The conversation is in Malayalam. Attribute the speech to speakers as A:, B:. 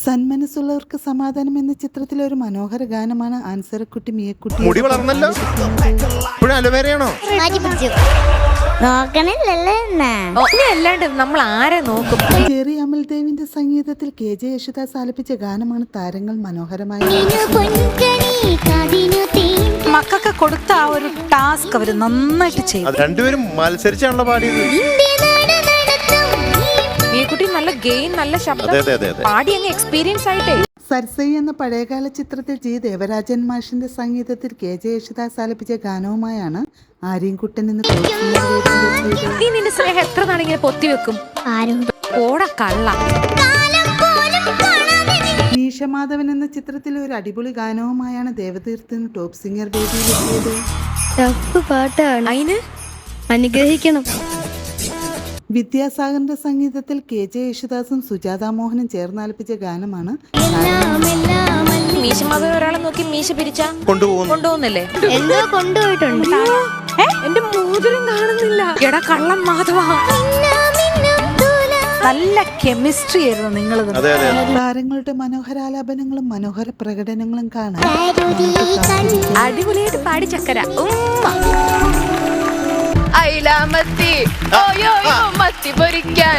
A: സന്മനസ്സുള്ളവർക്ക് സമാധാനം എന്ന ചിത്രത്തിലെ ഒരു മനോഹര ഗാനമാണ് ആൻസറക്കുട്ടി മിയക്കുട്ടി.
B: മുടി വളർന്നല്ലോ, അലോവേരയാണോ?
C: അല്ലാണ്ട് നമ്മൾ ആരെ നോക്കും?
A: ജെറി അമൽദേവിന്റെ സംഗീതത്തിൽ KJ യേശുദാസ് ആലപിച്ച ഗാനമാണ് താരങ്ങൾ മനോഹരമായി.
C: മക്കൾക്ക് കൊടുത്ത ആ ഒരു ടാസ്ക് അവര് നന്നായിട്ട് ചെയ്തു.
B: രണ്ടുപേരും മത്സരിച്ചാണല്ലോ പാടിയത്.
C: മിയക്കുട്ടി നല്ല ഗെയിൻ, നല്ല ശബ്ദം, പാടി അങ്ങ് എക്സ്പീരിയൻസ് ആയിട്ടേ.
A: സർസൈ എന്ന പഴയകാല ചിത്രത്തിൽ G ദേവരാജൻ മാഷിന്റെ സംഗീതത്തിൽ KJ യേശുദാസ് ആലപിച്ച ഗാനവുമായാണ് ആര്യൻകുട്ടൻ എന്ന്.
C: നീ നിന്റെ സ്നേഹം എത്ര നാളിങ്ങനെ പൊത്തിവെക്കും? ഓടാ കള്ള.
A: മീശമാധവൻ എന്ന ചിത്രത്തിലെ ഒരു അടിപൊളി ഗാനവുമായാണ് ദേവതീർത്ഥൻ ടോപ്പ് സിംഗർ വേദിയിലെത്തിയത്.
D: പാട്ടാണ്, അതിന് അനുഗ്രഹിക്കണം.
A: വിദ്യാസാഗറിന്റെ സംഗീതത്തിൽ KJ യേശുദാസും സുജാത മോഹനും ചേർന്നാലപിച്ച ഗാനമാണ്.
C: മീശമാധവൻ ഒരാളെ നോക്കി മീശ പിരിച്ചാ കൊണ്ടുപോകുന്നില്ലേ?
D: എന്തോ കൊണ്ടുപോയിട്ടുണ്ട്.
C: എന്റെ മോതിരം കാണുന്നില്ല. എടാ കള്ളം മാധവ. നല്ല കെമിസ്ട്രി ആയിരുന്നു നിങ്ങൾ.
A: താരങ്ങളുടെ മനോഹരാലാപനങ്ങളും മനോഹര പ്രകടനങ്ങളും കാണാൻ
C: അടിപൊളിയായിട്ട് പാടി ചക്കര.
E: മത്തി പൊരിക്കാൻ